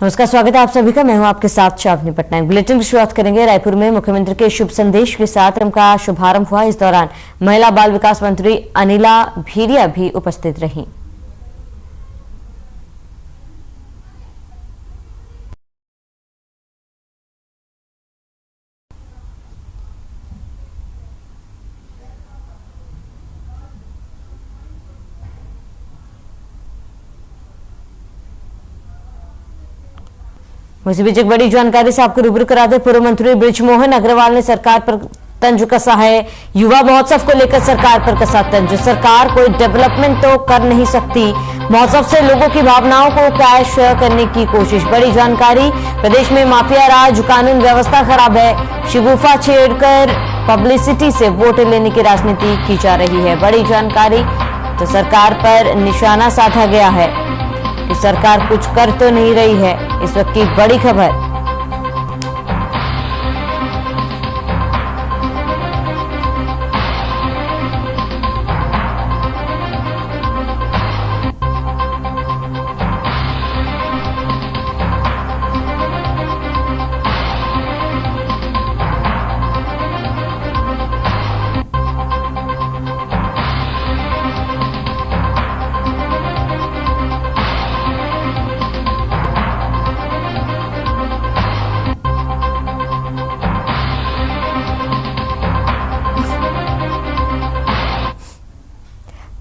नमस्कार, स्वागत है आप सभी का। मैं हूं आपके साथ शावनी पटनायक। बुलेटिन की शुरुआत करेंगे। रायपुर में मुख्यमंत्री के शुभ संदेश के साथ कार्यक्रम का शुभारंभ हुआ। इस दौरान महिला बाल विकास मंत्री अनिला भेड़िया भी उपस्थित रहीं। इसी बीच एक बड़ी जानकारी से आपको रूबरू करा दे। पूर्व मंत्री बृजमोहन अग्रवाल ने सरकार पर तंज कसा है। युवा महोत्सव को लेकर सरकार पर कसा तंज। सरकार कोई डेवलपमेंट तो कर नहीं सकती, महोत्सव से लोगों की भावनाओं को कैश करने की कोशिश। बड़ी जानकारी, प्रदेश में माफिया राज, कानून व्यवस्था खराब है। शिगुफा छेड़कर पब्लिसिटी से वोट लेने की राजनीति की जा रही है। बड़ी जानकारी, तो सरकार पर निशाना साधा गया है कि सरकार कुछ कर तो नहीं रही है। इस वक्त की बड़ी खबर।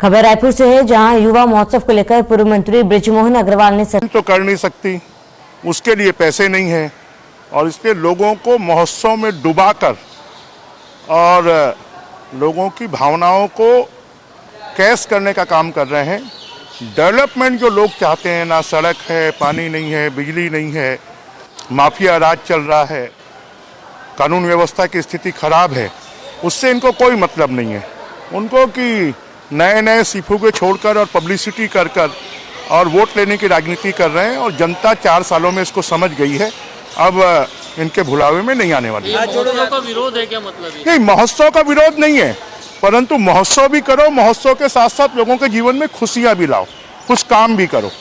खबर रायपुर से है, जहां युवा महोत्सव को लेकर पूर्व मंत्री बृजमोहन अग्रवाल ने तो कर नहीं सकती, उसके लिए पैसे नहीं है और इसलिए लोगों को महोत्सव में डुबाकर और लोगों की भावनाओं को कैश करने का काम कर रहे हैं। डेवलपमेंट जो लोग चाहते हैं, ना सड़क है, पानी नहीं है, बिजली नहीं है, माफिया राज चल रहा है, कानून व्यवस्था की स्थिति खराब है, उससे इनको कोई मतलब नहीं है। उनको कि नए नए सीफूगे छोड़कर और पब्लिसिटी कर कर और वोट लेने की राजनीति कर रहे हैं और जनता 4 सालों में इसको समझ गई है। अब इनके भुलावे में नहीं आने वाली। महोत्सव का विरोध है क्या? मतलब नहीं, महोत्सव का विरोध नहीं है, परंतु महोत्सव भी करो, महोत्सव के साथ साथ लोगों के जीवन में खुशियां भी लाओ, कुछ काम भी करो।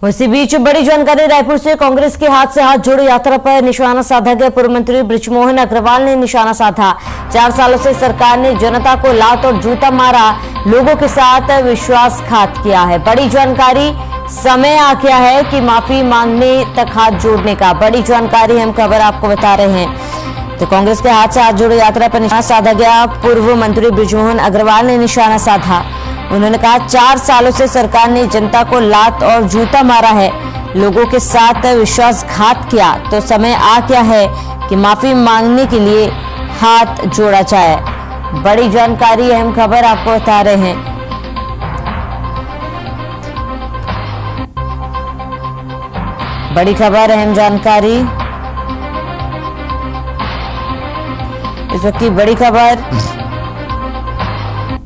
इसी बीच बड़ी जानकारी रायपुर से, कांग्रेस के हाथ से हाथ जोड़ो यात्रा पर निशाना साधा गया। पूर्व मंत्री बृजमोहन अग्रवाल ने निशाना साधा। 4 सालों से सरकार ने जनता को लात और जूता मारा, लोगों के साथ विश्वासघात किया है। बड़ी जानकारी, समय आ गया है कि माफी मांगने तक हाथ जोड़ने का। बड़ी जानकारी हम खबर आपको बता रहे हैं। तो कांग्रेस के हाथ से हाथ जोड़ो यात्रा पर निशाना साधा गया। पूर्व मंत्री बृजमोहन अग्रवाल ने निशाना साधा। उन्होंने कहा, 4 सालों से सरकार ने जनता को लात और जूता मारा है, लोगों के साथ विश्वासघात किया, तो समय आ गया है कि माफी मांगने के लिए हाथ जोड़ा जाए। बड़ी जानकारी, अहम खबर आपको बता रहे हैं। बड़ी खबर, अहम जानकारी, इस वक्त की बड़ी खबर,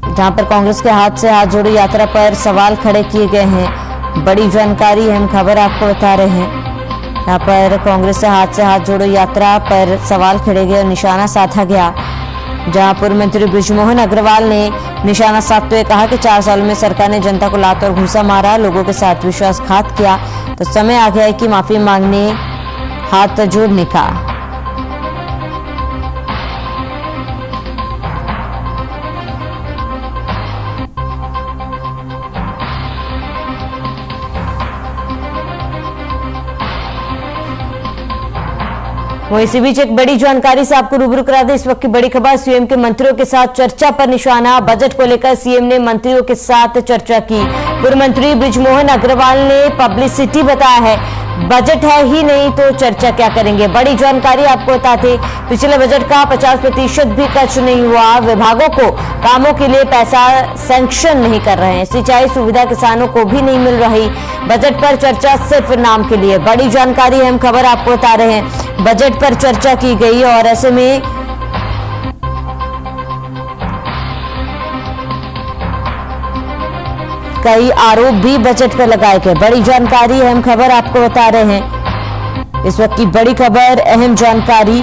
जहां पर कांग्रेस के हाथ से हाथ जोड़ी यात्रा पर सवाल खड़े किए गए हैं। बड़ी जानकारी, हम खबर आपको बता रहे हैं। यहां पर कांग्रेस से हाथ जोड़ो यात्रा पर सवाल खड़े गए और निशाना साधा गया, जहां पूर्व मंत्री बृजमोहन अग्रवाल ने निशाना साधते हुए कहा कि 4 साल में सरकार ने जनता को लात और घूसा मारा, लोगों के साथ विश्वासघात किया, तो समय आ गया है कि माफी मांगने, हाथ जोड़ने का। वो इसी बीच एक बड़ी जानकारी से आपको रूबरू करा दे। इस वक्त की बड़ी खबर, सीएम के मंत्रियों के साथ चर्चा पर निशाना। बजट को लेकर सीएम ने मंत्रियों के साथ चर्चा की। पूर्व मंत्री बृजमोहन अग्रवाल ने पब्लिसिटी बताया है, बजट है ही नहीं तो चर्चा क्या करेंगे। बड़ी जानकारी आपको बताते, पिछले बजट का 50% भी खर्च नहीं हुआ। विभागों को कामों के लिए पैसा सैंक्शन नहीं कर रहे हैं। सिंचाई सुविधा किसानों को भी नहीं मिल रही। बजट पर चर्चा सिर्फ नाम के लिए। बड़ी जानकारी, हम खबर आपको बता रहे हैं। बजट पर चर्चा की गई और ऐसे में कई आरोप भी बजट पर लगाए गए। बड़ी जानकारी, अहम खबर आपको बता रहे हैं। इस वक्त की बड़ी खबर, अहम जानकारी,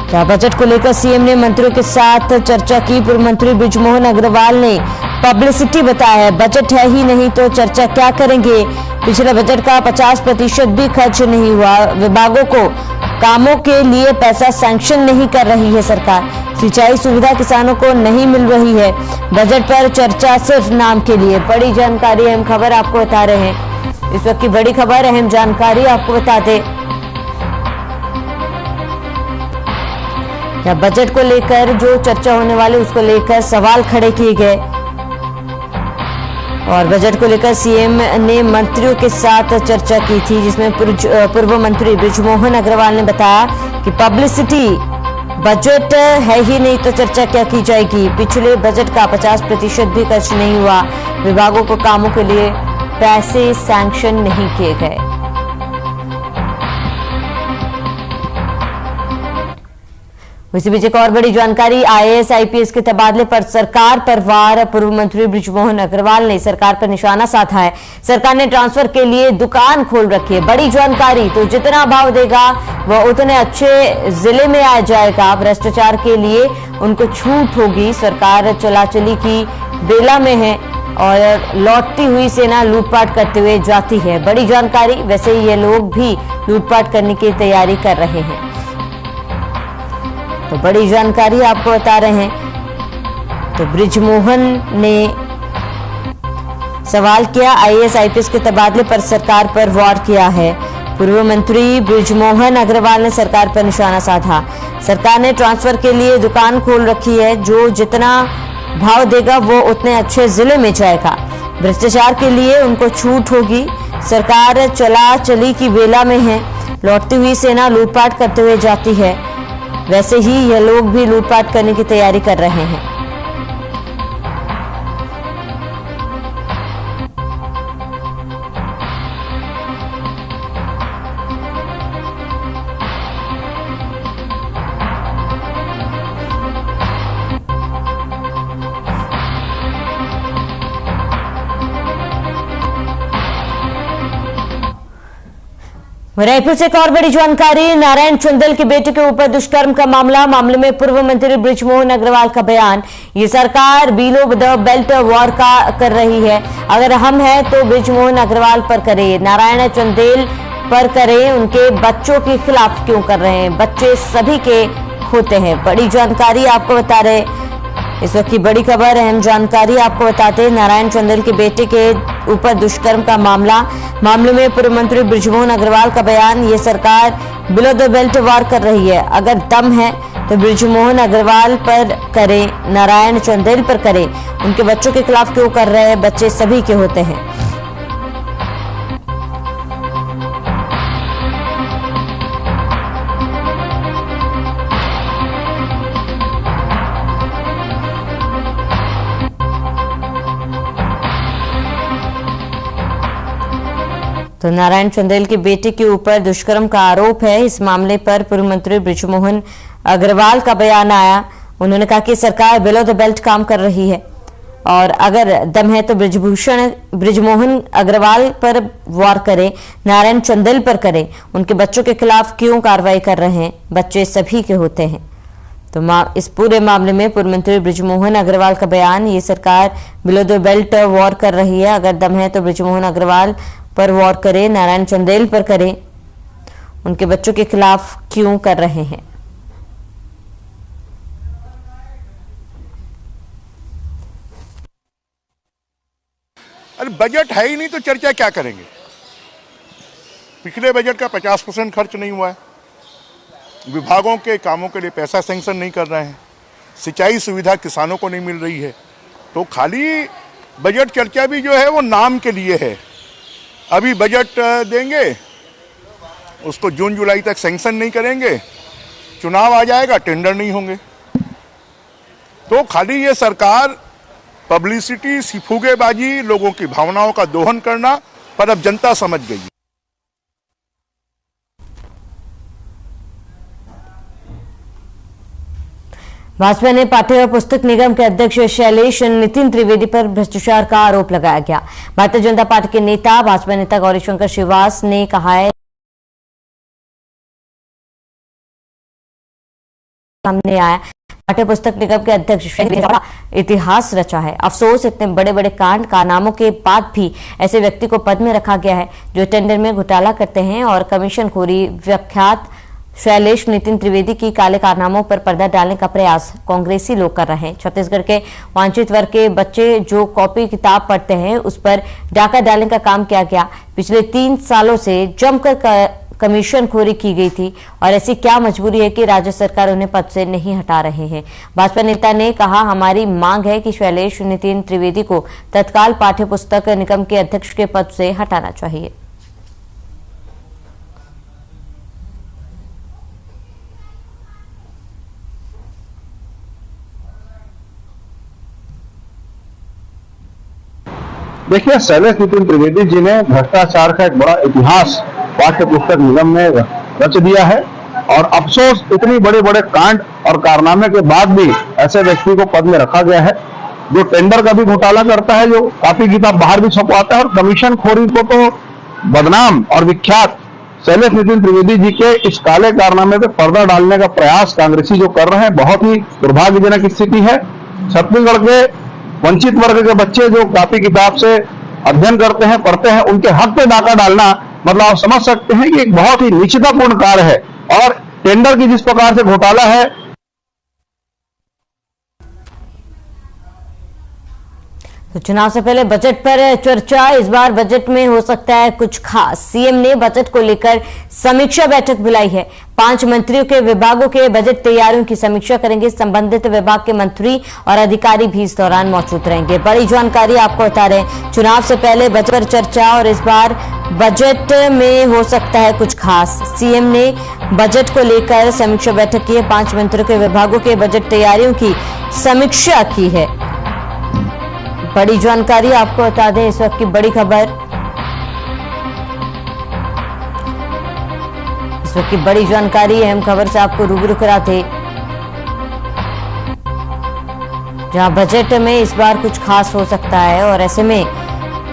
क्या बजट को लेकर सीएम ने मंत्रियों के साथ चर्चा की। पूर्व मंत्री बृजमोहन अग्रवाल ने पब्लिसिटी बताया है, बजट है ही नहीं तो चर्चा क्या करेंगे। पिछले बजट का 50% भी खर्च नहीं हुआ। विभागों को कामों के लिए पैसा सैंक्शन नहीं कर रही है सरकार। सिंचाई सुविधा किसानों को नहीं मिल रही है। बजट पर चर्चा सिर्फ नाम के लिए। बड़ी जानकारी, अहम खबर आपको बता रहे हैं। इस वक्त की बड़ी खबर, अहम जानकारी आपको बता दें। बजट को लेकर जो चर्चा होने वाली उसको लेकर सवाल खड़े किए गए और बजट को लेकर सीएम ने मंत्रियों के साथ चर्चा की थी, जिसमें पूर्व मंत्री बृजमोहन अग्रवाल ने बताया कि पब्लिसिटी, बजट है ही नहीं तो चर्चा क्या की जाएगी। पिछले बजट का 50% भी खर्च नहीं हुआ। विभागों को कामों के लिए पैसे सैंक्शन नहीं किए गए। इसी बीच एक और बड़ी जानकारी, आईएएस आईपीएस के तबादले पर सरकार पर वार। पूर्व मंत्री बृजमोहन अग्रवाल ने सरकार पर निशाना साधा है। सरकार ने ट्रांसफर के लिए दुकान खोल रखी है। बड़ी जानकारी, तो जितना भाव देगा वह उतने अच्छे जिले में आ जाएगा। भ्रष्टाचार के लिए उनको छूट होगी। सरकार चलाचली की बेला में है और लौटती हुई सेना लूटपाट करते हुए जाती है। बड़ी जानकारी, वैसे ये लोग भी लूटपाट करने की तैयारी कर रहे हैं। तो बड़ी जानकारी आपको बता रहे हैं। तो बृजमोहन ने सवाल किया, आईएएस आईपीएस के तबादले पर सरकार पर वार किया है। पूर्व मंत्री बृजमोहन अग्रवाल ने सरकार पर निशाना साधा। सरकार ने ट्रांसफर के लिए दुकान खोल रखी है। जो जितना भाव देगा वो उतने अच्छे जिले में जाएगा। भ्रष्टाचार के लिए उनको छूट होगी। सरकार चला चली की बेला में है। लौटती हुई सेना लूटपाट करते हुए जाती है। वैसे ही यह लोग भी लूटपाट करने की तैयारी कर रहे हैं। रायपुर से एक और बड़ी जानकारी, नारायण चंदेल के बेटे के ऊपर दुष्कर्म का मामले में पूर्व मंत्री बृजमोहन अग्रवाल का बयान। ये सरकार बिलो द बेल्ट वॉर का कर रही है। अगर हम हैं तो बृजमोहन अग्रवाल पर करें, नारायण चंदेल पर करें। उनके बच्चों के खिलाफ क्यों कर रहे हैं? बच्चे सभी के होते हैं। बड़ी जानकारी आपको बता रहे, इस वक्त की बड़ी खबर, अहम जानकारी आपको बताते हैं। नारायण चंदेल के बेटे के ऊपर दुष्कर्म का मामले में पूर्व मंत्री बृजमोहन अग्रवाल का बयान। ये सरकार बिलो द बेल्ट वार कर रही है। अगर दम है तो बृजमोहन अग्रवाल पर करें, नारायण चंदेल पर करें। उनके बच्चों के खिलाफ क्यों कर रहे हैं? बच्चे सभी के होते हैं। तो नारायण चंदेल के बेटे के ऊपर दुष्कर्म का आरोप है। इस मामले पर पूर्व मंत्री बृजमोहन अग्रवाल का बयान आया। उन्होंने कहा कि सरकार बिलो द बेल्ट काम कर रही है और अगर दम है तो बृजमोहन अग्रवाल पर वार करें, नारायण चंदेल पर करें। उनके बच्चों के खिलाफ क्यों कार्रवाई कर रहे हैं? बच्चे सभी के होते हैं। तो इस पूरे मामले में पूर्व मंत्री बृजमोहन अग्रवाल का बयान। ये सरकार बिलो द बेल्ट वॉर कर रही है। अगर दम है तो बृजमोहन अग्रवाल पर वार करें, नारायण चंदेल पर करें। उनके बच्चों के खिलाफ क्यों कर रहे हैं? अरे बजट है ही नहीं तो चर्चा क्या करेंगे। पिछले बजट का 50% खर्च नहीं हुआ है। विभागों के कामों के लिए पैसा सैंक्शन नहीं कर रहे हैं। सिंचाई सुविधा किसानों को नहीं मिल रही है। तो खाली बजट चर्चा भी जो है वो नाम के लिए है। अभी बजट देंगे, उसको जून जुलाई तक सैंक्शन नहीं करेंगे, चुनाव आ जाएगा, टेंडर नहीं होंगे। तो खाली ये सरकार पब्लिसिटी, सिफुगेबाजी, लोगों की भावनाओं का दोहन करना, पर अब जनता समझ गई है। भाजपा ने पाठ्य पुस्तक निगम के अध्यक्ष शैलेश नितिन त्रिवेदी पर भ्रष्टाचार का आरोप लगाया गया। भारतीय जनता पार्टी के नेता, भाजपा नेता गौरीशंकर श्रीवास ने कहा है सामने आया। पाठ्य पुस्तक निगम के अध्यक्ष इतिहास रचा है। अफसोस, इतने बड़े बड़े कांड कारनामों के बाद भी ऐसे व्यक्ति को पद में रखा गया है जो टेंडर में घोटाला करते हैं और कमीशनखोरी। विख्यात शैलेश नितिन त्रिवेदी की काले कारनामों पर पर्दा डालने का प्रयास कांग्रेसी लोग कर रहे हैं। छत्तीसगढ़ के वांछित वर्ग के बच्चे जो कॉपी किताब पढ़ते हैं उस पर डाका डालने का काम किया गया। पिछले 3 सालों से जमकर कमीशनखोरी की गई थी और ऐसी क्या मजबूरी है कि राज्य सरकार उन्हें पद से नहीं हटा रहे हैं। भाजपा नेता ने कहा, हमारी मांग है कि शैलेश नितिन त्रिवेदी को तत्काल पाठ्य पुस्तक निगम के अध्यक्ष के पद से हटाना चाहिए। देखिए, शैलेश नितिन त्रिवेदी जी ने भ्रष्टाचार का एक बड़ा इतिहास पाठ्य पुस्तक निगम में रच दिया है और अफसोस, इतनी बड़े बड़े कांड और कारनामे के बाद भी ऐसे व्यक्ति को पद में रखा गया है जो टेंडर का भी घोटाला करता है, जो कॉपी किताब बाहर भी छपवाता है और कमीशन खोरी को तो बदनाम और विख्यात शैलेश नितिन त्रिवेदी जी के इस काले कारनामे पे पर्दा डालने का प्रयास कांग्रेसी जो कर रहे हैं, बहुत ही दुर्भाग्यजनक स्थिति है। छत्तीसगढ़ के वंचित वर्ग के बच्चे जो कॉपी किताब से अध्ययन करते हैं, पढ़ते हैं, उनके हक पे डाका डालना, मतलब आप समझ सकते हैं कि एक बहुत ही निश्चितापूर्ण कार्य है। और टेंडर की जिस प्रकार से घोटाला है, तो चुनाव से पहले बजट पर चर्चा। इस बार बजट में हो सकता है कुछ खास। सीएम ने बजट को लेकर समीक्षा बैठक बुलाई है। 5 मंत्रियों के विभागों के बजट तैयारियों की समीक्षा करेंगे। संबंधित विभाग के मंत्री और अधिकारी भी इस दौरान मौजूद रहेंगे। बड़ी जानकारी आपको बता रहे हैं, चुनाव से पहले बजट पर चर्चा और इस बार बजट में हो सकता है कुछ खास। सीएम ने बजट को लेकर समीक्षा बैठक की है। 5 मंत्रियों के विभागों के बजट तैयारियों की समीक्षा की है। बड़ी जानकारी आपको बता दें, इस वक्त की बड़ी खबर, इस वक्त की बड़ी जानकारी, अहम खबर से आपको रूबरू कराते, जहां बजट में इस बार कुछ खास हो सकता है और ऐसे में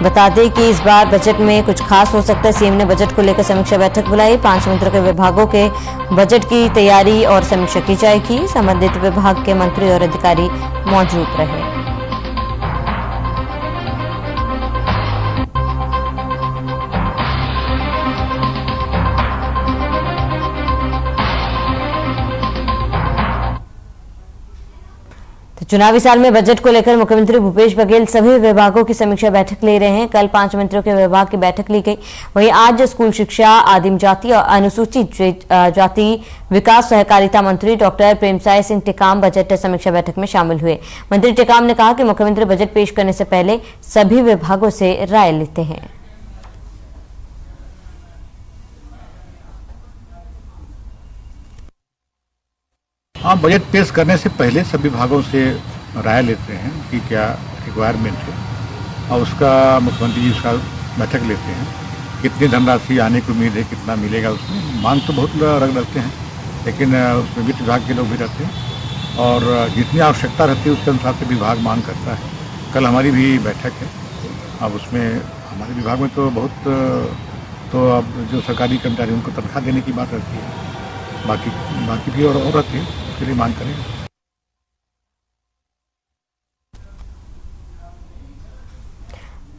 बता दें कि इस बार बजट में कुछ खास हो सकता है। सीएम ने बजट को लेकर समीक्षा बैठक बुलाई। 5 मंत्रियों के विभागों के बजट की तैयारी और समीक्षा की जाएगी। संबंधित विभाग के मंत्री और अधिकारी मौजूद रहे। चुनावी साल में बजट को लेकर मुख्यमंत्री भूपेश बघेल सभी विभागों की समीक्षा बैठक ले रहे हैं। कल 5 मंत्रियों के विभाग की बैठक ली गई। वहीं आज स्कूल शिक्षा, आदिम जाति और अनुसूचित जाति विकास सहकारिता मंत्री डॉक्टर प्रेमसाय सिंह टेकाम बजट समीक्षा बैठक में शामिल हुए। मंत्री टेकाम ने कहा कि मुख्यमंत्री बजट पेश करने से पहले सभी विभागों से राय लेते हैं। हाँ, बजट पेश करने से पहले सभी विभागों से राय लेते हैं कि क्या रिक्वायरमेंट है और उसका मुख्यमंत्री जी उसका बैठक लेते हैं। कितनी धनराशि आने की उम्मीद है, कितना मिलेगा, उसमें मांग तो बहुत रख रखते हैं, लेकिन उसमें वित्त विभाग के लोग भी रहते हैं और जितनी आवश्यकता रहती है उसके अनुसार से विभाग मांग करता है। कल हमारी भी बैठक है। अब उसमें हमारे विभाग में तो बहुत तो अब जो सरकारी कर्मचारी उनको तनख्वाह देने की बात रहती है, बाकी भी और रहती है, उसके लिए मांग करेंगे।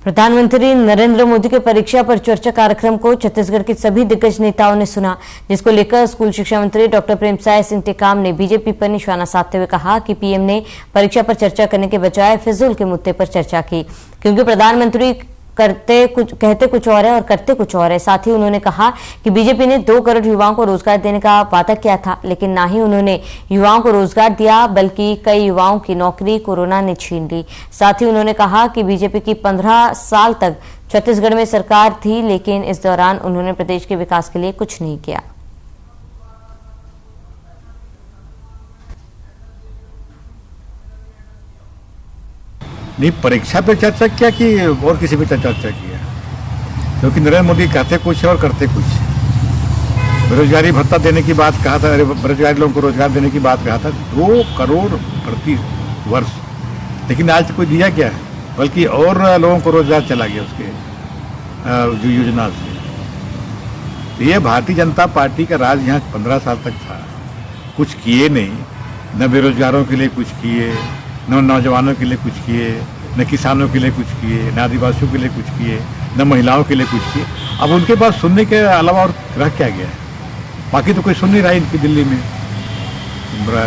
प्रधानमंत्री नरेंद्र मोदी के परीक्षा पर चर्चा कार्यक्रम को छत्तीसगढ़ के सभी दिग्गज नेताओं ने सुना, जिसको लेकर स्कूल शिक्षा मंत्री डॉक्टर प्रेमसाय सिंह टेकाम ने बीजेपी पर निशाना साधते हुए कहा कि पीएम ने परीक्षा पर चर्चा करने के बजाय फिजूल के मुद्दे पर चर्चा की, क्योंकि प्रधानमंत्री कहते कुछ और है और करते कुछ और है। साथ ही उन्होंने कहा कि बीजेपी ने 2 करोड़ युवाओं को रोजगार देने का वादा किया था, लेकिन ना ही उन्होंने युवाओं को रोजगार दिया बल्कि कई युवाओं की नौकरी कोरोना ने छीन ली। साथ ही उन्होंने कहा कि बीजेपी की 15 साल तक छत्तीसगढ़ में सरकार थी, लेकिन इस दौरान उन्होंने प्रदेश के विकास के लिए कुछ नहीं किया। नहीं, परीक्षा पे चर्चा किया कि और किसी पे चर्चा किया, क्योंकि नरेंद्र मोदी कहते कुछ है और करते कुछ। बेरोजगारी भत्ता देने की बात कहा था, बेरोजगारी लोगों को रोजगार देने की बात कहा था, 2 करोड़ प्रति वर्ष, लेकिन आज कोई दिया क्या है, बल्कि और लोगों को रोजगार चला गया उसके जो योजना से। ये भारतीय जनता पार्टी का राज यहाँ 15 साल तक था, कुछ किए नहीं। न बेरोजगारों के लिए कुछ किए, न नौजवानों के लिए कुछ किए, न किसानों के लिए कुछ किए, न आदिवासियों के लिए कुछ किए, न महिलाओं के लिए कुछ किए। अब उनके पास सुनने के अलावा और रह क्या गया है? बाकी तो कोई सुन नहीं रहा है इनकी दिल्ली में।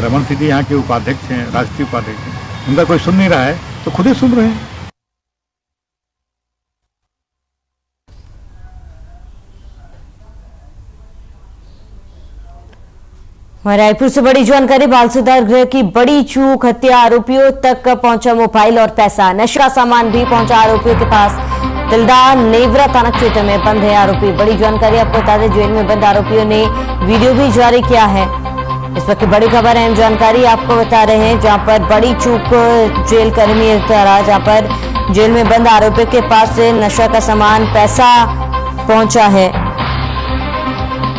रमन सिंह यहाँ के उपाध्यक्ष हैं, राष्ट्रीय उपाध्यक्ष हैं, उनका कोई सुन नहीं रहा है तो खुद ही सुन रहे हैं। रायपुर से बड़ी जानकारी। बाल सुधार गृह की बड़ी चूक, हत्या, आरोपियों तक पहुंचा मोबाइल और पैसा, नशा सामान भी पहुंचा आरोपियों के पास। तिल्दा नेवरा थाना क्षेत्र में बंद है आरोपी। बड़ी जानकारी आपको बता दें, जेल में बंद आरोपियों ने वीडियो भी जारी किया है। इस वक्त की बड़ी खबर, अहम जानकारी आपको बता रहे हैं, जहां पर बड़ी चूक जेल कर्मी द्वारा, जहां पर जेल में बंद आरोपियों के पास से नशा का सामान, पैसा पहुंचा है।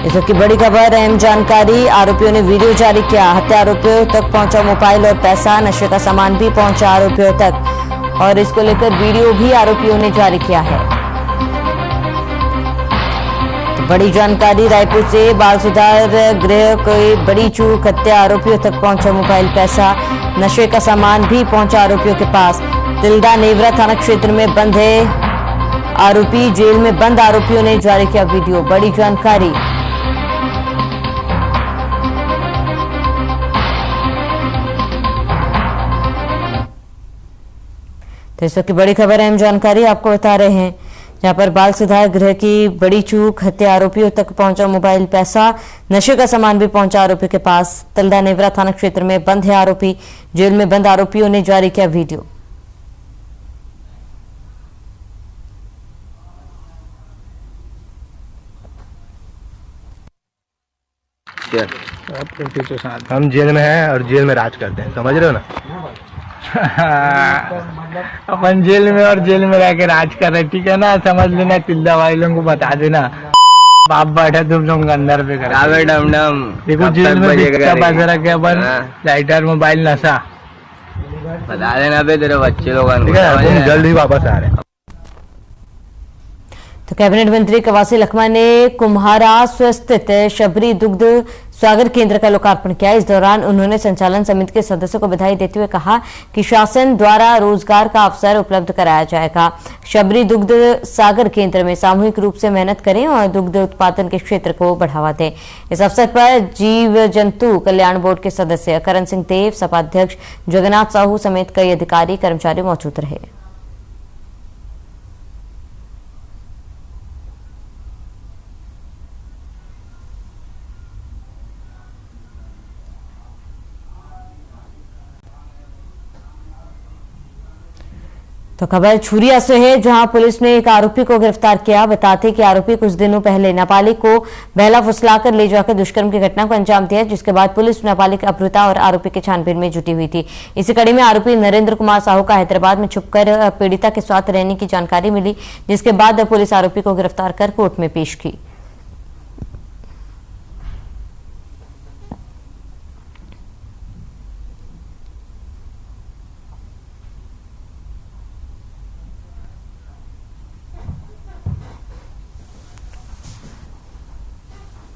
इस वक्त की बड़ी खबर, अहम जानकारी, आरोपियों ने वीडियो जारी किया। हत्या, आरोपियों तक पहुंचा मोबाइल और पैसा, नशे का सामान भी पहुंचा आरोपियों तक, और इसको लेकर वीडियो भी आरोपियों ने जारी किया है। तो बड़ी जानकारी रायपुर से, बाल सुधार गृह कोई बड़ी चूक, हत्या, आरोपियों तक पहुंचा मोबाइल, पैसा, नशे का सामान भी पहुंचा आरोपियों के पास। तिल्दा नेवरा थाना क्षेत्र में बंद है आरोपी। जेल में बंद आरोपियों ने जारी किया वीडियो। बड़ी जानकारी। तो इस वक्त की बड़ी खबर, अहम जानकारी आपको बता रहे हैं, जहां पर बाल सुधार गृह की बड़ी चूक, हत्या, आरोपियों तक पहुंचा मोबाइल, पैसा, नशे का सामान भी पहुंचा आरोपी के पास। तिल्दा नेवरा थाना क्षेत्र में बंद है आरोपी। जेल में बंद आरोपियों ने जारी किया वीडियो। हम जेल में हैं और जेल में राज करते हैं, समझ रहे हो ना? अपन जेल में और जेल में रह के राज कर रहे, ठीक है ना? समझ लेना, तिल्दा भाई लोगों को बता देना, बाप बैठा तुम लोग अंदर पे कर देखो, जेल में पैसा रखे अपन, लाइटर, मोबाइल, नशा, बता देना बे तेरे बच्चे लोग, तुम जल्द ही वापस आ रहे हैं। तो कैबिनेट मंत्री कवासी लखमा ने कुम्हारा स्वस्थित शबरी दुग्ध स्वागत केंद्र का लोकार्पण किया। इस दौरान उन्होंने संचालन समिति के सदस्यों को बधाई देते हुए कहा कि शासन द्वारा रोजगार का अवसर उपलब्ध कराया जाएगा। शबरी दुग्ध सागर केंद्र में सामूहिक रूप से मेहनत करें और दुग्ध उत्पादन के क्षेत्र को बढ़ावा दें। इस अवसर पर जीव जंतु कल्याण बोर्ड के सदस्य करण सिंह देव, सपा अध्यक्ष जगन्नाथ साहू समेत कई अधिकारी कर्मचारी मौजूद रहे। तो खबर छुरिया से है, जहां पुलिस ने एक आरोपी को गिरफ्तार किया। बताते कि आरोपी कुछ दिनों पहले नाबालिग को बहला फुसलाकर ले जाकर दुष्कर्म की घटना को अंजाम दिया, जिसके बाद पुलिस नाबालिग अपहृता और आरोपी के छानबीन में जुटी हुई थी। इसी कड़ी में आरोपी नरेंद्र कुमार साहू का हैदराबाद में छुपकर पीड़िता के साथ रहने की जानकारी मिली, जिसके बाद पुलिस आरोपी को गिरफ्तार कर कोर्ट में पेश की।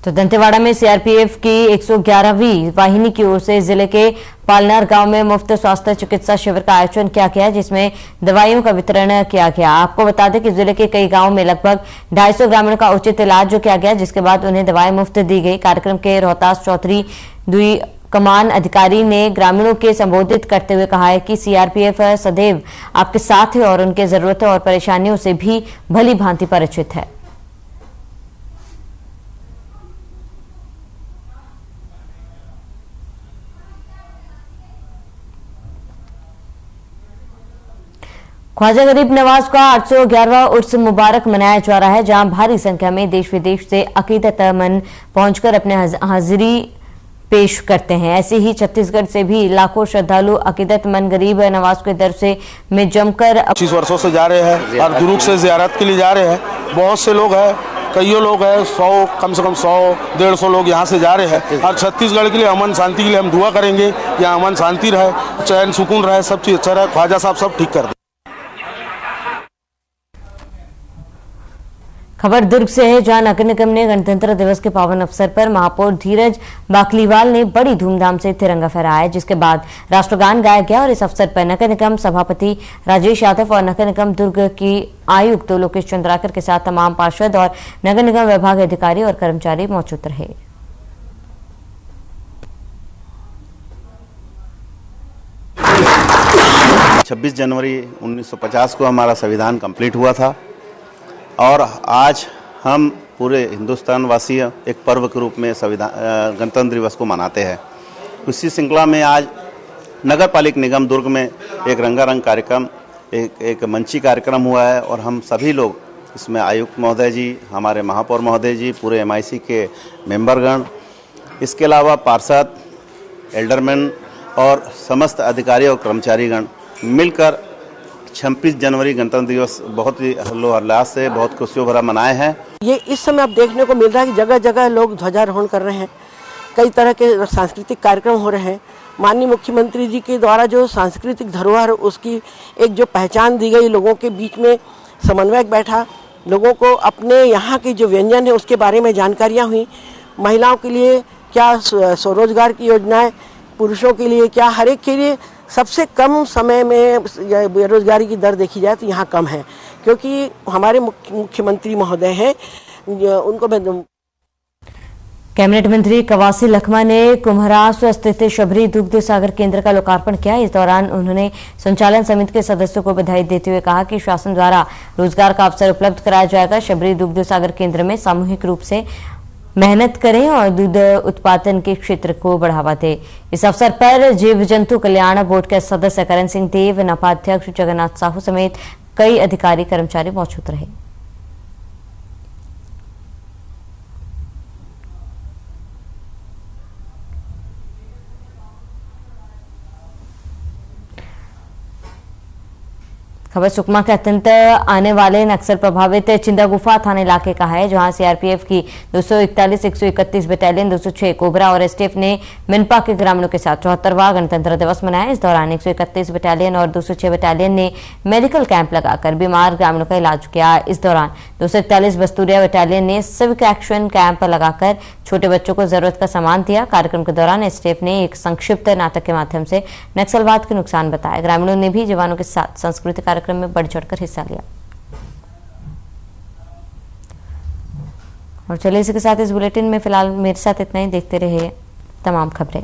तो दंतेवाड़ा में सीआरपीएफ की 111वीं वाहिनी की ओर से जिले के पालनार गांव में मुफ्त स्वास्थ्य चिकित्सा शिविर का आयोजन किया गया, जिसमें दवाइयों का वितरण किया गया। आपको बता दें कि जिले के कई गांवों में लगभग 250 ग्रामीणों का उचित इलाज जो किया गया, जिसके बाद उन्हें दवाएं मुफ्त दी गई। कार्यक्रम के रोहतास चौधरी दुई कमान अधिकारी ने ग्रामीणों के संबोधित करते हुए कहा है कि सीआरपीएफ सदैव आपके साथ है और उनके जरूरतों और परेशानियों से भी भली भांति परिचित है। ख्वाजा गरीब नवाज का 811वां उर्स मुबारक मनाया जा रहा है, जहां भारी संख्या में देश विदेश से अकीदतमंद पहुंचकर अपने हाजिरी पेश करते हैं। ऐसे ही छत्तीसगढ़ से भी लाखों श्रद्धालु अकीदतमंद गरीब नवाज के दर से में जमकर 25 वर्षों से जा रहे हैं और दुरूद से ज़ियारत के लिए जा रहे हैं। बहुत से लोग हैं, कईयों लोग हैं, 100 कम से कम 100-150 लोग यहाँ से जा रहे हैं। और छत्तीसगढ़ के लिए अमन शांति के लिए हम दुआ करेंगे, यहाँ अमन शांति रहे, चैन सुकून रहे, सब चीज़ अच्छा रहे। ख्वाजा साहब सब ठीक कर दें। खबर दुर्ग से है, जहां नगर निगम ने गणतंत्र दिवस के पावन अवसर पर महापौर धीरज बाकलीवाल ने बड़ी धूमधाम से तिरंगा फहराया, जिसके बाद राष्ट्रगान गाया गया। और इस अवसर पर नगर निगम सभापति राजेश यादव और नगर निगम दुर्ग की आयुक्त लोकेश चंद्राकर के साथ तमाम पार्षद और नगर निगम विभाग अधिकारी और कर्मचारी मौजूद रहे। छब्बीस जनवरी 1950 को हमारा संविधान कंप्लीट हुआ था और आज हम पूरे हिंदुस्तान वासी एक पर्व के रूप में संविधान गणतंत्र दिवस को मनाते हैं। इसी श्रृंखला में आज नगर पालिक निगम दुर्ग में एक रंगारंग कार्यक्रम, एक मंची कार्यक्रम हुआ है और हम सभी लोग इसमें आयुक्त महोदय जी, हमारे महापौर महोदय जी, पूरे MIC के मेंबरगण, इसके अलावा पार्षद, एल्डरमैन और समस्त अधिकारी और कर्मचारीगण मिलकर 26 जनवरी गणतंत्र दिवस बहुत ही हर्षोल्लास से, बहुत खुशियों भरा मनाए हैं। ये इस समय अब देखने को मिल रहा है कि जगह जगह लोग ध्वजारोहण कर रहे हैं, कई तरह के सांस्कृतिक कार्यक्रम हो रहे हैं। माननीय मुख्यमंत्री जी के द्वारा जो सांस्कृतिक धरोहर, उसकी एक जो पहचान दी गई, लोगों के बीच में समन्वय बैठा, लोगों को अपने यहाँ के जो व्यंजन है उसके बारे में जानकारियाँ हुई। महिलाओं के लिए क्या स्वरोजगार की योजनाएं, पुरुषों के लिए क्या, हर एक के लिए सबसे कम समय में बेरोजगारी की दर देखी जाए तो यहाँ कम है, क्योंकि हमारे मुख्यमंत्री महोदय हैं, उनको कैबिनेट मंत्री कवासी लखमा ने कुम्हरास स्थित शबरी दुग्ध सागर केंद्र का लोकार्पण किया। इस दौरान उन्होंने संचालन समिति के सदस्यों को बधाई देते हुए कहा कि शासन द्वारा रोजगार का अवसर उपलब्ध कराया जाएगा। शबरी दुग्ध सागर केंद्र में सामूहिक रूप से मेहनत करें और दूध उत्पादन के क्षेत्र को बढ़ावा दें। इस अवसर पर जीव जंतु कल्याण बोर्ड के सदस्य करण सिंह देव, नपा अध्यक्ष जगन्नाथ साहू समेत कई अधिकारी कर्मचारी मौजूद रहे। खबर सुकमा के अत्यंत आने वाले नक्सल प्रभावित चिंदा गुफा थाना इलाके का है, जहां सीआरपीएफ की 241, 131 बटालियन, 206 कोबरा और एसटीएफ ने मिनपा के ग्रामीणों के साथ 74वां गणतंत्र दिवस मनाया। इस दौरान 131 बटालियन और 206 बटालियन ने मेडिकल कैंप लगाकर बीमार ग्रामीणों का इलाज किया। इस दौरान 241 बस्तूरिया बटालियन ने सिविक एक्शन कैंप लगाकर छोटे बच्चों को जरूरत का सामान दिया। कार्यक्रम के दौरान एसटीएफ ने एक संक्षिप्त नाटक के माध्यम से नक्सलवाद के नुकसान बताया। ग्रामीणों ने भी जवानों के साथ सांस्कृतिक कार्यक्रम में बढ़ चढ़कर हिस्सा लिया। और चलिए इसी के साथ इस बुलेटिन में फिलहाल मेरे साथ इतना ही। देखते रहिए तमाम खबरें।